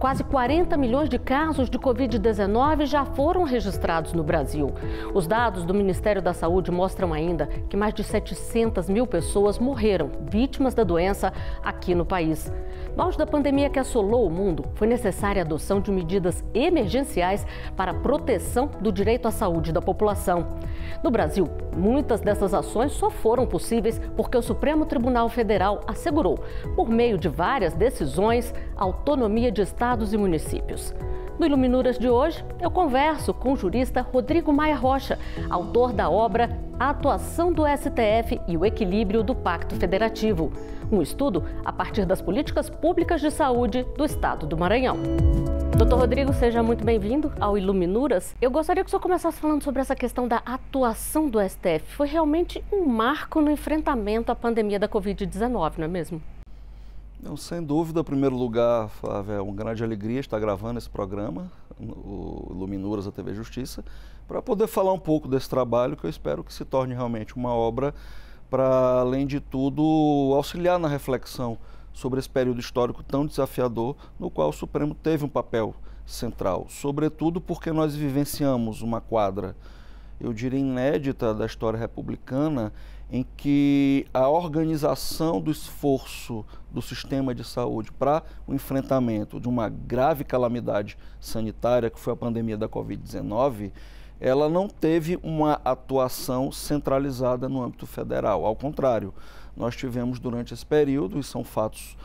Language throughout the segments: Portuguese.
Quase 40 milhões de casos de Covid-19 já foram registrados no Brasil. Os dados do Ministério da Saúde mostram ainda que mais de 700 mil pessoas morreram vítimas da doença aqui no país. No auge da pandemia que assolou o mundo, foi necessária a adoção de medidas emergenciais para a proteção do direito à saúde da população. No Brasil, muitas dessas ações só foram possíveis porque o Supremo Tribunal Federal assegurou, por meio de várias decisões, a autonomia de estados e municípios. No Iluminuras de hoje, eu converso com o jurista Rodrigo Maia Rocha, autor da obra A Atuação do STF e o Equilíbrio do Pacto Federativo, um estudo a partir das políticas públicas de saúde do estado do Maranhão. Doutor Rodrigo, seja muito bem-vindo ao Iluminuras. Eu gostaria que o senhor começasse falando sobre essa questão da atuação do STF. Foi realmente um marco no enfrentamento à pandemia da Covid-19, não é mesmo? Não, sem dúvida, em primeiro lugar, Flávia, é uma grande alegria estar gravando esse programa, o Iluminuras da TV Justiça, para poder falar um pouco desse trabalho que eu espero que se torne realmente uma obra para, além de tudo, auxiliar na reflexão sobre esse período histórico tão desafiador, no qual o Supremo teve um papel central, sobretudo porque nós vivenciamos uma quadra, eu diria inédita, da história republicana, em que a organização do esforço do sistema de saúde para o enfrentamento de uma grave calamidade sanitária, que foi a pandemia da Covid-19, ela não teve uma atuação centralizada no âmbito federal. Ao contrário, nós tivemos durante esse período, e são fatos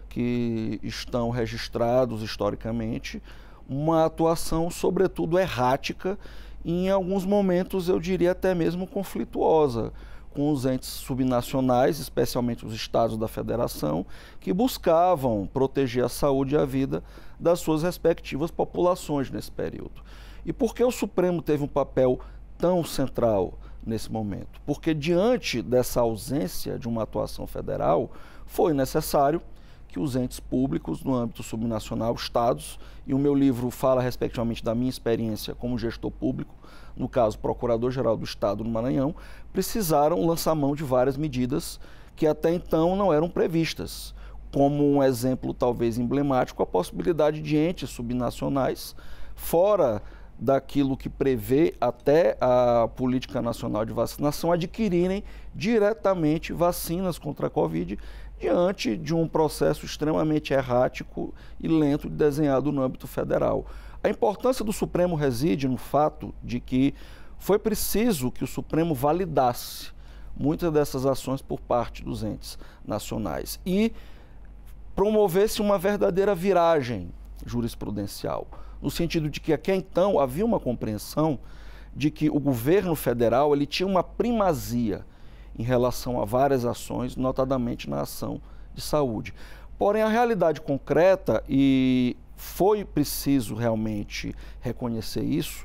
que estão registrados historicamente, uma atuação sobretudo errática e em alguns momentos eu diria até mesmo conflituosa, com os entes subnacionais, especialmente os estados da federação, que buscavam proteger a saúde e a vida das suas respectivas populações nesse período. E por que o Supremo teve um papel tão central nesse momento? Porque diante dessa ausência de uma atuação federal, foi necessário que os entes públicos no âmbito subnacional, estados, e o meu livro fala respectivamente da minha experiência como gestor público, no caso Procurador-Geral do Estado no Maranhão, precisaram lançar mão de várias medidas que até então não eram previstas. Como um exemplo talvez emblemático, a possibilidade de entes subnacionais, fora daquilo que prevê até a Política Nacional de Vacinação, adquirirem diretamente vacinas contra a Covid, diante de um processo extremamente errático e lento desenhado no âmbito federal. A importância do Supremo reside no fato de que foi preciso que o Supremo validasse muitas dessas ações por parte dos entes nacionais e promovesse uma verdadeira viragem jurisprudencial, no sentido de que até então havia uma compreensão de que o governo federal ele tinha uma primazia em relação a várias ações, notadamente na ação de saúde. Porém, a realidade concreta, e foi preciso realmente reconhecer isso,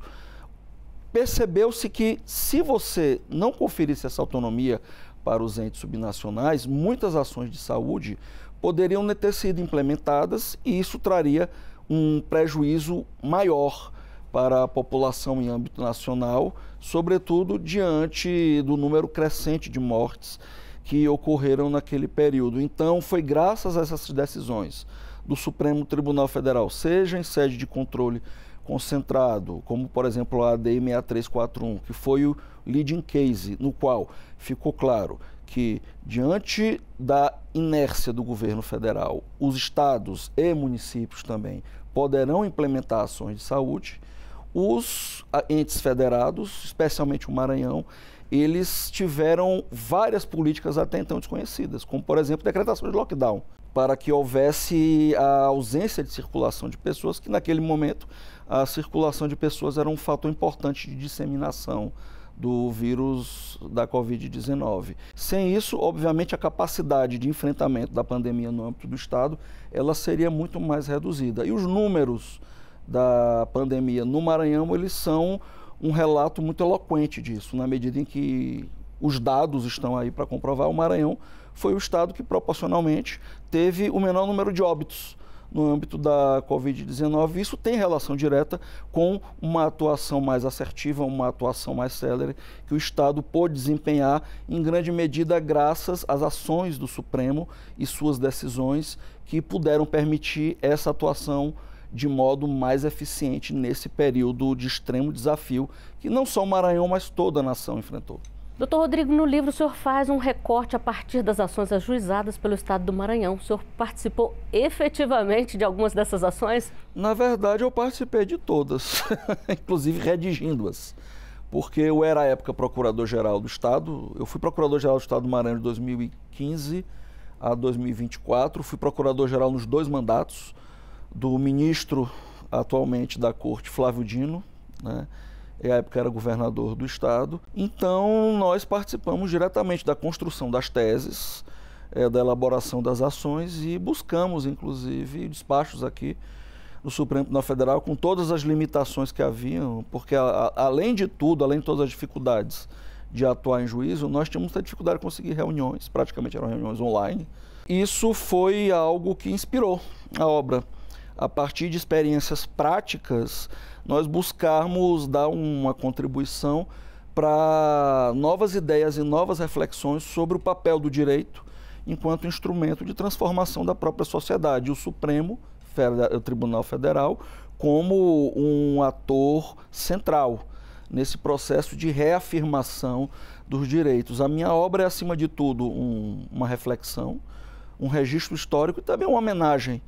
percebeu-se que se você não conferisse essa autonomia para os entes subnacionais, muitas ações de saúde poderiam não ter sido implementadas e isso traria um prejuízo maior para a população em âmbito nacional, sobretudo diante do número crescente de mortes que ocorreram naquele período. Então, foi graças a essas decisões do Supremo Tribunal Federal, seja em sede de controle concentrado, como, por exemplo, a ADI 6341, que foi o leading case, no qual ficou claro que, diante da inércia do governo federal, os estados e municípios também poderão implementar ações de saúde. Os entes federados, especialmente o Maranhão, eles tiveram várias políticas até então desconhecidas, como, por exemplo, decretação de lockdown, para que houvesse a ausência de circulação de pessoas, que naquele momento a circulação de pessoas era um fator importante de disseminação do vírus da Covid-19. Sem isso, obviamente, a capacidade de enfrentamento da pandemia no âmbito do Estado, ela seria muito mais reduzida. E os números da pandemia no Maranhão, eles são um relato muito eloquente disso, na medida em que os dados estão aí para comprovar. O Maranhão foi o estado que proporcionalmente teve o menor número de óbitos no âmbito da Covid-19. Isso tem relação direta com uma atuação mais assertiva, uma atuação mais célere que o Estado pôde desempenhar em grande medida graças às ações do Supremo e suas decisões que puderam permitir essa atuação de modo mais eficiente nesse período de extremo desafio que não só o Maranhão, mas toda a nação enfrentou. Doutor Rodrigo, no livro o senhor faz um recorte a partir das ações ajuizadas pelo Estado do Maranhão. O senhor participou efetivamente de algumas dessas ações? Na verdade, eu participei de todas, inclusive redigindo-as, porque eu era, à época, Procurador-Geral do Estado. Eu fui Procurador-Geral do Estado do Maranhão de 2015 a 2024, fui Procurador-Geral nos 2 mandatos do ministro, atualmente, da Corte, Flávio Dino, né? À época era governador do estado. Então, nós participamos diretamente da construção das teses, da elaboração das ações e buscamos, inclusive, despachos aqui no Supremo Tribunal Federal com todas as limitações que haviam, porque, além de tudo, além de todas as dificuldades de atuar em juízo, nós tínhamos muita dificuldade de conseguir reuniões, praticamente eram reuniões online. Isso foi algo que inspirou a obra. A partir de experiências práticas, nós buscarmos dar uma contribuição para novas ideias e novas reflexões sobre o papel do direito enquanto instrumento de transformação da própria sociedade. O Supremo Tribunal Federal como um ator central nesse processo de reafirmação dos direitos. A minha obra é, acima de tudo, uma reflexão, um registro histórico e também uma homenagem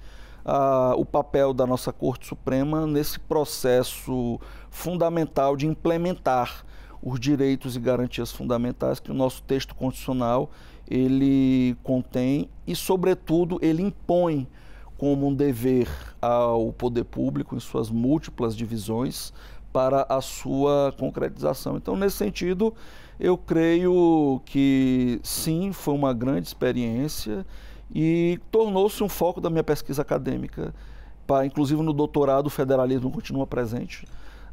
o papel da nossa Corte Suprema nesse processo fundamental de implementar os direitos e garantias fundamentais que o nosso texto constitucional ele contém e, sobretudo, ele impõe como um dever ao poder público em suas múltiplas divisões para a sua concretização. Então, nesse sentido, eu creio que sim, foi uma grande experiência e tornou-se um foco da minha pesquisa acadêmica. Inclusive no doutorado, o federalismo continua presente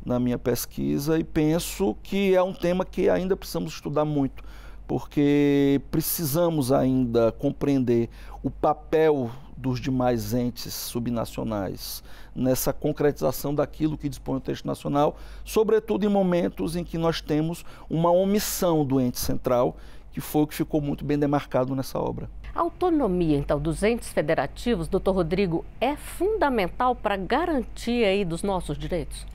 na minha pesquisa e penso que é um tema que ainda precisamos estudar muito, porque precisamos ainda compreender o papel dos demais entes subnacionais nessa concretização daquilo que dispõe o texto nacional, sobretudo em momentos em que nós temos uma omissão do ente central, que foi o que ficou muito bem demarcado nessa obra. A autonomia, então, dos entes federativos, doutor Rodrigo, é fundamental para a garantia aí dos nossos direitos?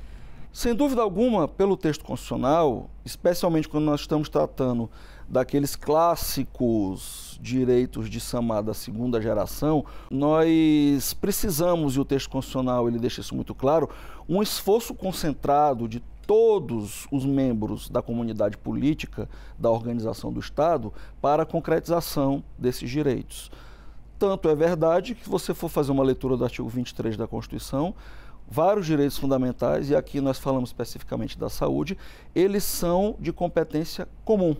Sem dúvida alguma, pelo texto constitucional, especialmente quando nós estamos tratando daqueles clássicos direitos de chamada segunda geração, nós precisamos, e o texto constitucional ele deixa isso muito claro, um esforço concentrado de todos os membros da comunidade política, da organização do Estado, para a concretização desses direitos. Tanto é verdade que, se você for fazer uma leitura do artigo 23 da Constituição, vários direitos fundamentais, e aqui nós falamos especificamente da saúde, eles são de competência comum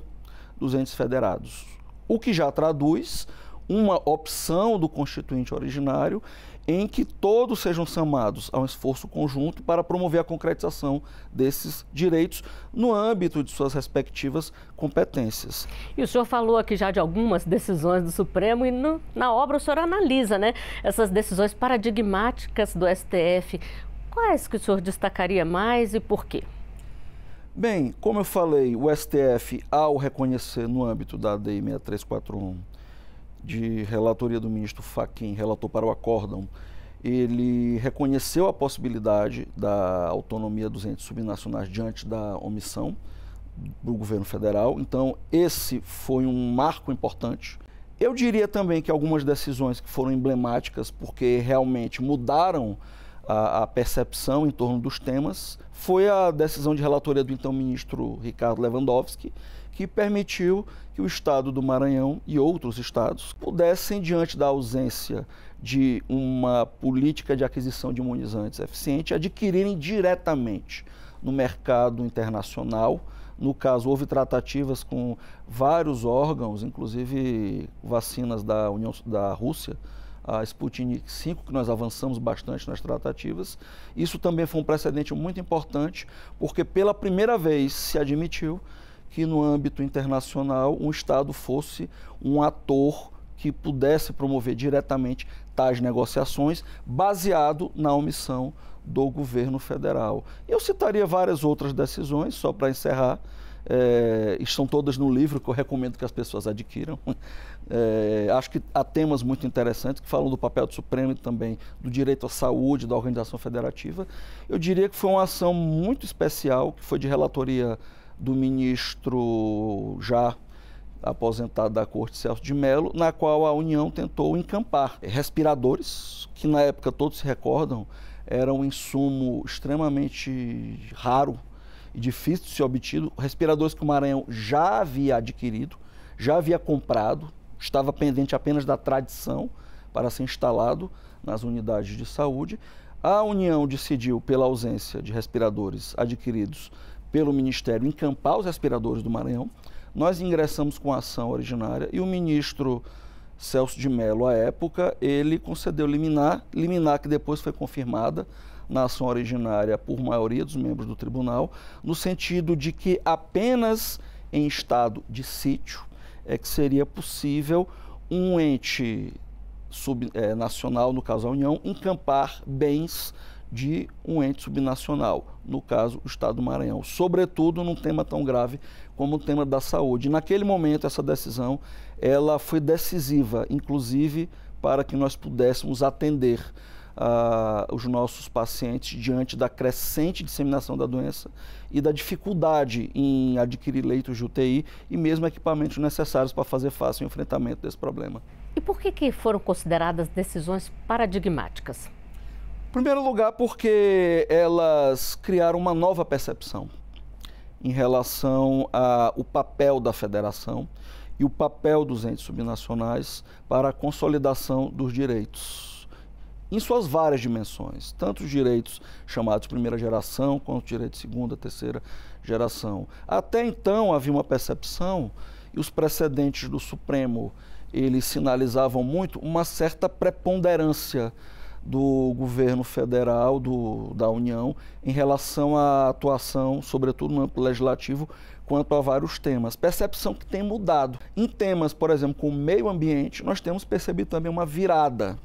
dos entes federados, o que já traduz uma opção do Constituinte originário em que todos sejam chamados a um esforço conjunto para promover a concretização desses direitos no âmbito de suas respectivas competências. E o senhor falou aqui já de algumas decisões do Supremo e na obra o senhor analisa, né, essas decisões paradigmáticas do STF. Quais que o senhor destacaria mais e por quê? Bem, como eu falei, o STF, ao reconhecer no âmbito da DI 6341, de relatoria do ministro Fachin, relator para o acórdão, ele reconheceu a possibilidade da autonomia dos entes subnacionais diante da omissão do governo federal. Então, esse foi um marco importante. Eu diria também que algumas decisões que foram emblemáticas, porque realmente mudaram a percepção em torno dos temas, foi a decisão de relatoria do então ministro Ricardo Lewandowski, que permitiu que o estado do Maranhão e outros estados pudessem, diante da ausência de uma política de aquisição de imunizantes eficiente, adquirirem diretamente no mercado internacional. No caso, houve tratativas com vários órgãos, inclusive vacinas da Rússia, a Sputnik V, que nós avançamos bastante nas tratativas. Isso também foi um precedente muito importante, porque pela primeira vez se admitiu que no âmbito internacional um Estado fosse um ator que pudesse promover diretamente tais negociações, baseado na omissão do governo federal. Eu citaria várias outras decisões, só para encerrar, estão todas no livro, que eu recomendo que as pessoas adquiram. Acho que há temas muito interessantes que falam do papel do Supremo e também do direito à saúde, da organização federativa. Eu diria que foi uma ação muito especial, que foi de relatoria do ministro já aposentado da Corte, Celso de Mello, na qual a União tentou encampar respiradores, que na época todos se recordam, era um insumo extremamente raro e difícil de ser obtido, respiradores que o Maranhão já havia adquirido, já havia comprado, estava pendente apenas da tradição para ser instalado nas unidades de saúde. A União decidiu, pela ausência de respiradores adquiridos pelo Ministério, encampar os respiradores do Maranhão. Nós ingressamos com a ação originária e o ministro Celso de Mello, à época, ele concedeu liminar que depois foi confirmada na ação originária por maioria dos membros do tribunal, no sentido de que apenas em estado de sítio é que seria possível um ente nacional, no caso a União, encampar bens de um ente subnacional, no caso o Estado do Maranhão, sobretudo num tema tão grave como o tema da saúde. Naquele momento, essa decisão ela foi decisiva, inclusive para que nós pudéssemos atender os nossos pacientes diante da crescente disseminação da doença e da dificuldade em adquirir leitos de UTI e mesmo equipamentos necessários para fazer fácil o enfrentamento desse problema. E por que foram consideradas decisões paradigmáticas? Em primeiro lugar, porque elas criaram uma nova percepção em relação ao papel da federação e o papel dos entes subnacionais para a consolidação dos direitos, em suas várias dimensões, tanto os direitos chamados de primeira geração, quanto os direitos de segunda, terceira geração. Até então havia uma percepção, e os precedentes do Supremo, eles sinalizavam muito uma certa preponderância do governo federal, da União, em relação à atuação, sobretudo no âmbito legislativo, quanto a vários temas. Percepção que tem mudado. Em temas, por exemplo, como o meio ambiente, nós temos percebido também uma virada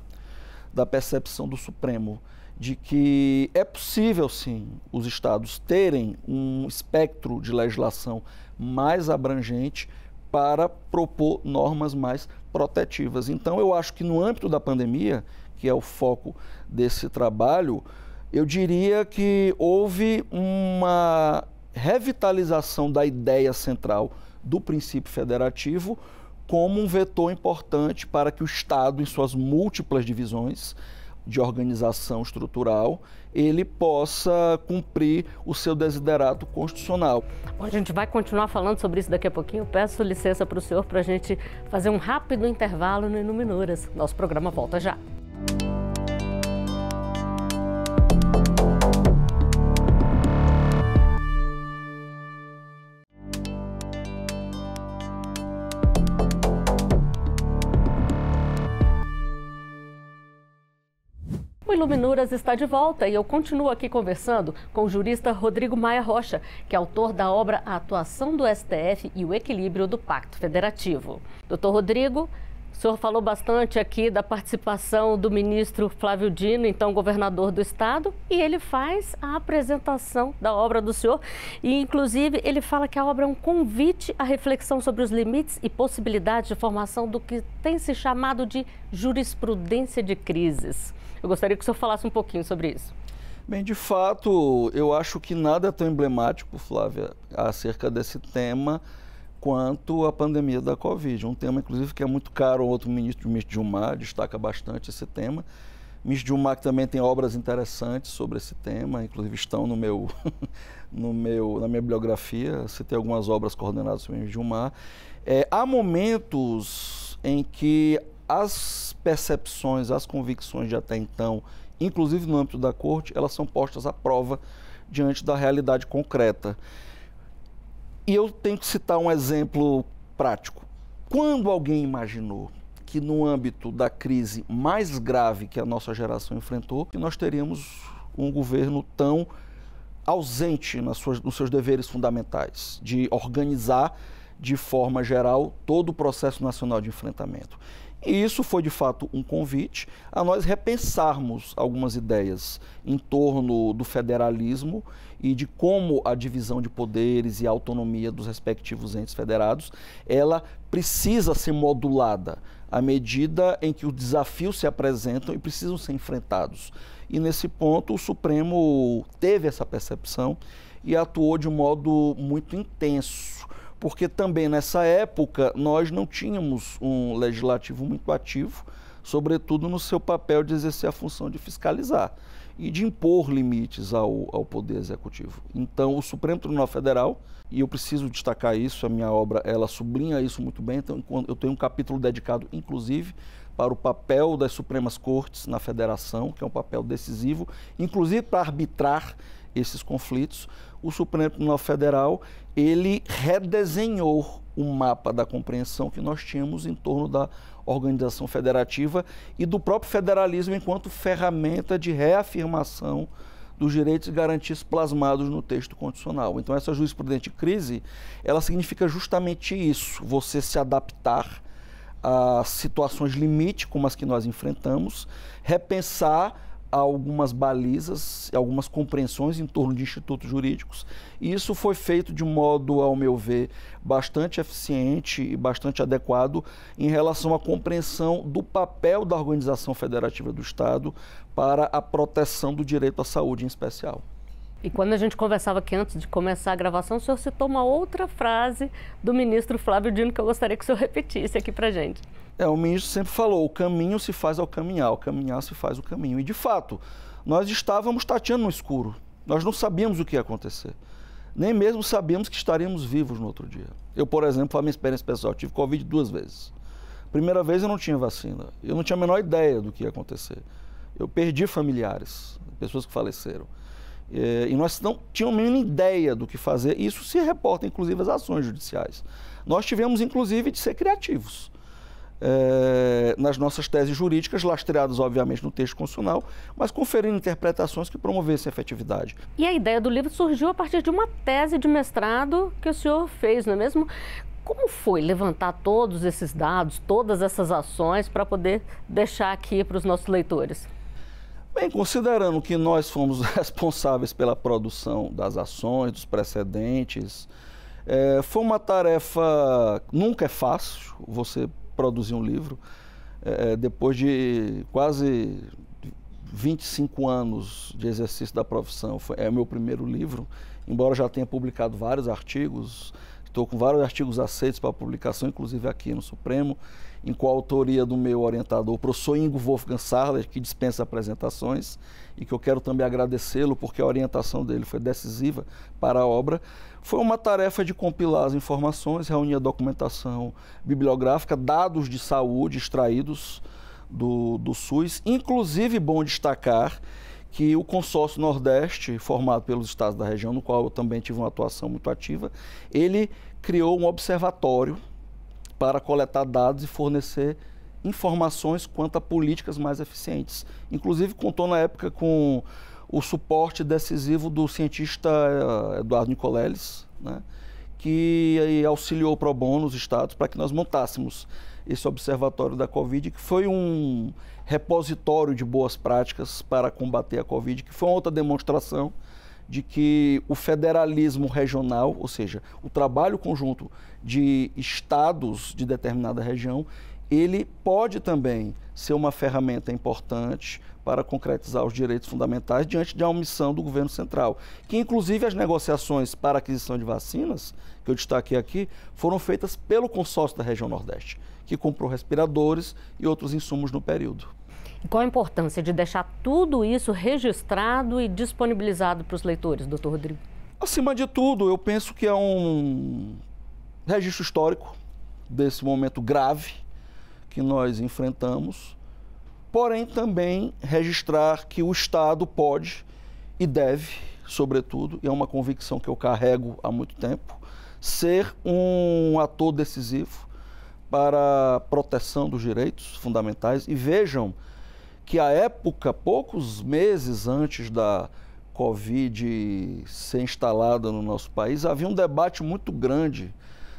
da percepção do Supremo, de que é possível, sim, os estados terem um espectro de legislação mais abrangente para propor normas mais protetivas. Então, eu acho que no âmbito da pandemia, que é o foco desse trabalho, eu diria que houve uma revitalização da ideia central do princípio federativo como um vetor importante para que o Estado, em suas múltiplas divisões de organização estrutural, ele possa cumprir o seu desiderato constitucional. Bom, a gente vai continuar falando sobre isso daqui a pouquinho. Peço licença para o senhor para a gente fazer um rápido intervalo no Iluminuras. Nosso programa volta já. O Iluminuras está de volta e eu continuo aqui conversando com o jurista Rodrigo Maia Rocha, que é autor da obra A Atuação do STF e o Equilíbrio do Pacto Federativo. Doutor Rodrigo, o senhor falou bastante aqui da participação do ministro Flávio Dino, então governador do estado, e ele faz a apresentação da obra do senhor e, inclusive, ele fala que a obra é um convite à reflexão sobre os limites e possibilidades de formação do que tem se chamado de jurisprudência de crises. Eu gostaria que o senhor falasse um pouquinho sobre isso. Bem, de fato, eu acho que nada é tão emblemático, Flávia, acerca desse tema quanto a pandemia da Covid. Um tema, inclusive, que é muito caro ao outro ministro, o ministro Gilmar, destaca bastante esse tema. O ministro Gilmar que também tem obras interessantes sobre esse tema, inclusive estão na minha bibliografia, citei algumas obras coordenadas pelo ministro Gilmar. Há momentos em que as percepções, as convicções de até então, inclusive no âmbito da corte, elas são postas à prova diante da realidade concreta. E eu tenho que citar um exemplo prático. Quando alguém imaginou que no âmbito da crise mais grave que a nossa geração enfrentou, que nós teríamos um governo tão ausente nos seus deveres fundamentais, de organizar de forma geral todo o processo nacional de enfrentamento. E isso foi, de fato, um convite a nós repensarmos algumas ideias em torno do federalismo e de como a divisão de poderes e a autonomia dos respectivos entes federados, ela precisa ser modulada à medida em que os desafios se apresentam e precisam ser enfrentados. E, nesse ponto, o Supremo teve essa percepção e atuou de um modo muito intenso, porque também nessa época nós não tínhamos um legislativo muito ativo, sobretudo no seu papel de exercer a função de fiscalizar e de impor limites ao Poder Executivo. Então, o Supremo Tribunal Federal, e eu preciso destacar isso, a minha obra ela sublinha isso muito bem, então eu tenho um capítulo dedicado, inclusive, para o papel das Supremas Cortes na Federação, que é um papel decisivo, inclusive para arbitrar esses conflitos. O Supremo Tribunal Federal, ele redesenhou o mapa da compreensão que nós tínhamos em torno da organização federativa e do próprio federalismo enquanto ferramenta de reafirmação dos direitos e garantias plasmados no texto constitucional. Então, essa jurisprudente crise, ela significa justamente isso, você se adaptar a situações limite, como as que nós enfrentamos, repensar algumas balizas, algumas compreensões em torno de institutos jurídicos, e isso foi feito de modo, ao meu ver, bastante eficiente e bastante adequado em relação à compreensão do papel da Organização Federativa do Estado para a proteção do direito à saúde em especial. E quando a gente conversava aqui antes de começar a gravação, o senhor citou uma outra frase do ministro Flávio Dino que eu gostaria que o senhor repetisse aqui para a gente. O ministro sempre falou, o caminho se faz ao caminhar, o caminhar se faz o caminho. E, de fato, nós estávamos tateando no escuro. Nós não sabíamos o que ia acontecer. Nem mesmo sabíamos que estaríamos vivos no outro dia. Eu, por exemplo, a minha experiência pessoal, tive Covid 2 vezes. Primeira vez eu não tinha vacina. Eu não tinha a menor ideia do que ia acontecer. Eu perdi familiares, pessoas que faleceram. E nós não tínhamos a mínima ideia do que fazer. Isso se reporta, inclusive, às ações judiciais. Nós tivemos, inclusive, de ser criativos. Nas nossas teses jurídicas, lastreadas, obviamente, no texto constitucional, mas conferindo interpretações que promovessem a efetividade. E a ideia do livro surgiu a partir de uma tese de mestrado que o senhor fez, não é mesmo? Como foi levantar todos esses dados, todas essas ações, para poder deixar aqui para os nossos leitores? Bem, considerando que nós fomos responsáveis pela produção das ações, dos precedentes, foi uma tarefa, nunca é fácil você produzir um livro. Depois de quase 25 anos de exercício da profissão, é o meu primeiro livro, embora já tenha publicado vários artigos, estou com vários artigos aceitos para publicação, inclusive aqui no Supremo, em coautoria do meu orientador, o professor Ingo Wolfgang Sarler, que dispensa apresentações, e que eu quero também agradecê-lo, porque a orientação dele foi decisiva para a obra. Foi uma tarefa de compilar as informações, reunir a documentação bibliográfica, dados de saúde extraídos do SUS. Inclusive, bom destacar que o Consórcio Nordeste, formado pelos estados da região, no qual eu também tive uma atuação muito ativa, ele criou um observatório para coletar dados e fornecer informações quanto a políticas mais eficientes. Inclusive, contou na época com o suporte decisivo do cientista Eduardo Nicoleles, né, que auxiliou pro bono os estados para que nós montássemos esse observatório da Covid, que foi um repositório de boas práticas para combater a Covid, que foi uma outra demonstração de que o federalismo regional, ou seja, o trabalho conjunto de estados de determinada região, ele pode também ser uma ferramenta importante para concretizar os direitos fundamentais diante de uma omissão do governo central, que inclusive as negociações para aquisição de vacinas, que eu destaquei aqui, foram feitas pelo consórcio da região Nordeste, que comprou respiradores e outros insumos no período. Qual a importância de deixar tudo isso registrado e disponibilizado para os leitores, doutor Rodrigo? Acima de tudo, eu penso que é um registro histórico desse momento grave que nós enfrentamos, porém também registrar que o Estado pode e deve, sobretudo, e é uma convicção que eu carrego há muito tempo, ser um ator decisivo para a proteção dos direitos fundamentais. E vejam que à época, poucos meses antes da Covid ser instalada no nosso país, havia um debate muito grande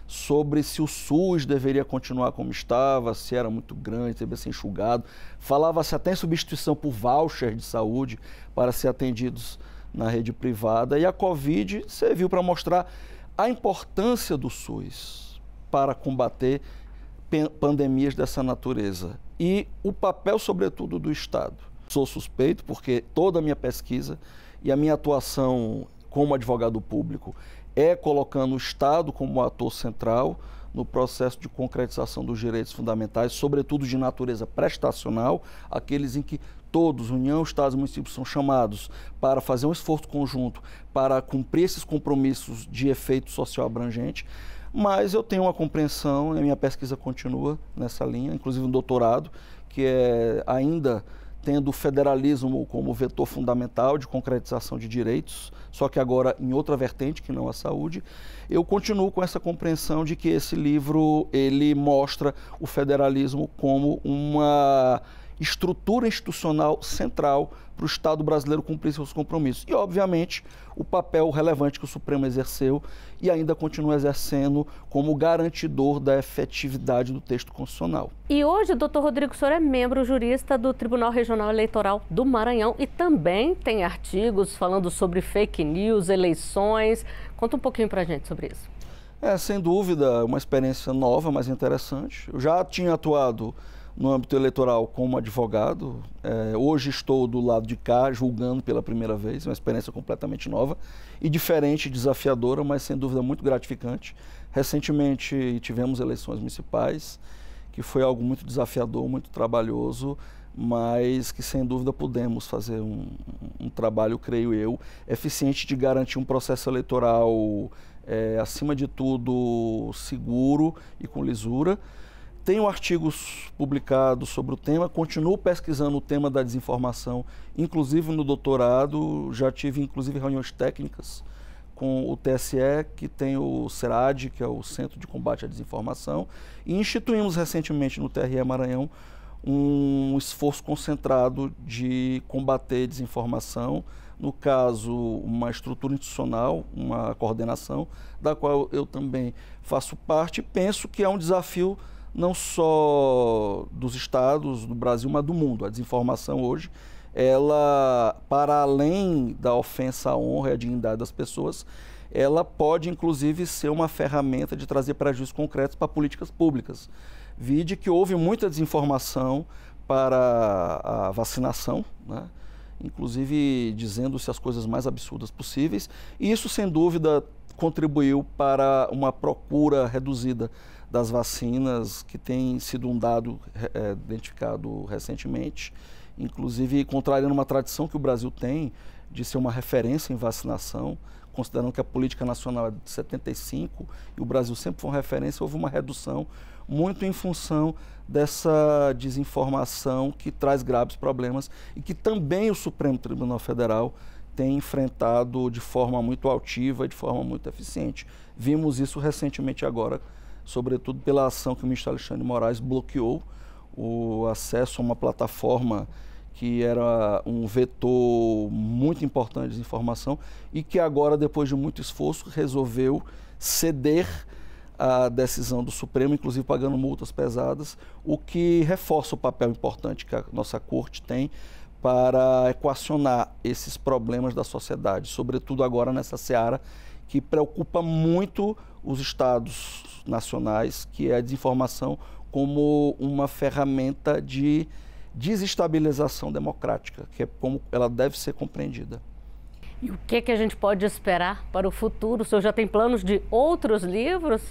sobre se o SUS deveria continuar como estava, se era muito grande, deveria ser enxugado. Falava-se até em substituição por voucher de saúde para ser atendidos na rede privada. E a Covid serviu para mostrar a importância do SUS para combater pandemias dessa natureza e o papel, sobretudo, do Estado. Sou suspeito porque toda a minha pesquisa e a minha atuação como advogado público é colocando o Estado como ator central no processo de concretização dos direitos fundamentais, sobretudo de natureza prestacional, aqueles em que todos, União, Estados e municípios, são chamados para fazer um esforço conjunto para cumprir esses compromissos de efeito social abrangente. Mas eu tenho uma compreensão, e a minha pesquisa continua nessa linha, inclusive um doutorado, que é ainda tendo o federalismo como vetor fundamental de concretização de direitos, só que agora em outra vertente, que não a saúde. Eu continuo com essa compreensão de que esse livro, ele mostra o federalismo como uma estrutura institucional central para o Estado brasileiro cumprir seus compromissos. E, obviamente, o papel relevante que o Supremo exerceu e ainda continua exercendo como garantidor da efetividade do texto constitucional. E hoje, doutor Rodrigo, o senhor é membro jurista do Tribunal Regional Eleitoral do Maranhão e também tem artigos falando sobre fake news, eleições. Conta um pouquinho para a gente sobre isso. Sem dúvida, uma experiência nova, mas interessante. Eu já tinha atuado no âmbito eleitoral como advogado. Hoje estou do lado de cá, julgando pela primeira vez, uma experiência completamente nova e diferente, desafiadora, mas sem dúvida muito gratificante. Recentemente tivemos eleições municipais, que foi algo muito desafiador, muito trabalhoso, mas que sem dúvida pudemos fazer um trabalho, creio eu, eficiente de garantir um processo eleitoral, acima de tudo, seguro e com lisura. Tenho artigos publicados sobre o tema, continuo pesquisando o tema da desinformação, inclusive no doutorado, já tive inclusive reuniões técnicas com o TSE, que tem o CERAD, que é o Centro de Combate à Desinformação, e instituímos recentemente no TRE Maranhão um esforço concentrado de combater desinformação, no caso, uma estrutura institucional, uma coordenação, da qual eu também faço parte, e penso que é um desafio não só dos estados, do Brasil, mas do mundo. A desinformação hoje, ela, para além da ofensa à honra e à dignidade das pessoas, ela pode, inclusive, ser uma ferramenta de trazer prejuízos concretos para políticas públicas. Vide que houve muita desinformação para a vacinação, né? Inclusive dizendo-se as coisas mais absurdas possíveis, e isso, sem dúvida, contribuiu para uma procura reduzida das vacinas, que tem sido um dado identificado recentemente, inclusive contrariando uma tradição que o Brasil tem de ser uma referência em vacinação, considerando que a política nacional é de 75 e o Brasil sempre foi uma referência. Houve uma redução muito em função dessa desinformação que traz graves problemas e que também o Supremo Tribunal Federal tem enfrentado de forma muito altiva e de forma muito eficiente. Vimos isso recentemente agora, sobretudo pela ação que o ministro Alexandre de Moraes bloqueou o acesso a uma plataforma que era um vetor muito importante de desinformação e que agora, depois de muito esforço, resolveu ceder à decisão do Supremo, inclusive pagando multas pesadas, o que reforça o papel importante que a nossa Corte tem para equacionar esses problemas da sociedade, sobretudo agora nessa seara que preocupa muito os estados nacionais, que é a desinformação como uma ferramenta de desestabilização democrática, que é como ela deve ser compreendida. E o que a gente pode esperar para o futuro? O senhor já tem planos de outros livros?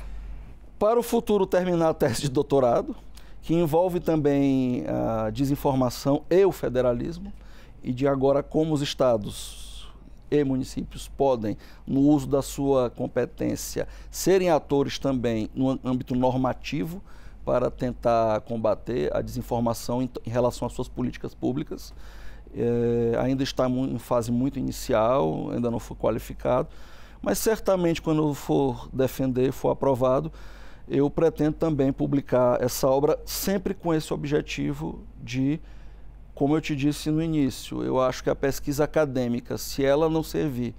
Para o futuro, terminar a tese de doutorado, que envolve também a desinformação e o federalismo, e de agora como os estados e municípios podem, no uso da sua competência, serem atores também no âmbito normativo para tentar combater a desinformação em relação às suas políticas públicas. Ainda está em fase muito inicial, ainda não foi qualificado, mas certamente quando for defender, for aprovado, eu pretendo também publicar essa obra sempre com esse objetivo de, como eu te disse no início, eu acho que a pesquisa acadêmica, se ela não servir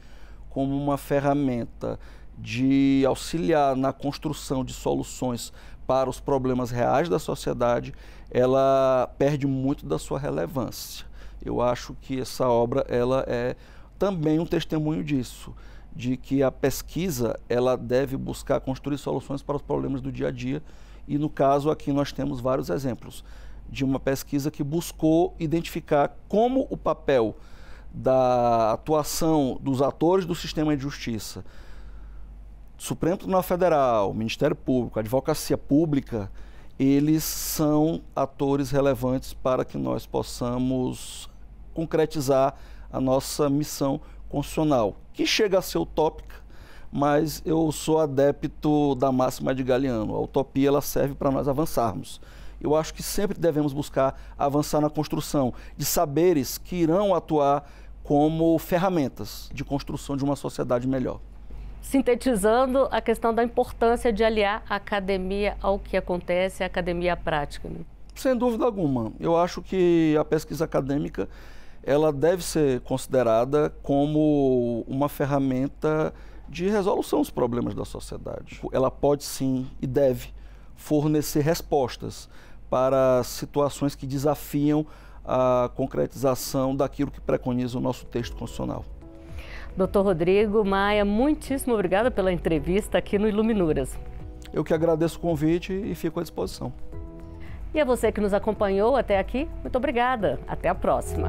como uma ferramenta de auxiliar na construção de soluções para os problemas reais da sociedade, ela perde muito da sua relevância. Eu acho que essa obra ela é também um testemunho disso, de que a pesquisa ela deve buscar construir soluções para os problemas do dia a dia, e no caso aqui nós temos vários exemplos de uma pesquisa que buscou identificar como o papel da atuação dos atores do sistema de justiça, Supremo Tribunal Federal, Ministério Público, Advocacia Pública, eles são atores relevantes para que nós possamos concretizar a nossa missão constitucional, que chega a ser utópica, mas eu sou adepto da máxima de Galeano. A utopia ela serve para nós avançarmos. Eu acho que sempre devemos buscar avançar na construção de saberes que irão atuar como ferramentas de construção de uma sociedade melhor. Sintetizando a questão da importância de aliar a academia ao que acontece, a academia à prática, né? Sem dúvida alguma. Eu acho que a pesquisa acadêmica ela deve ser considerada como uma ferramenta de resolução dos problemas da sociedade. Ela pode sim e deve fornecer respostas para situações que desafiam a concretização daquilo que preconiza o nosso texto constitucional. Dr. Rodrigo Maia, muitíssimo obrigada pela entrevista aqui no Iluminuras. Eu que agradeço o convite e fico à disposição. E a você que nos acompanhou até aqui, muito obrigada. Até a próxima.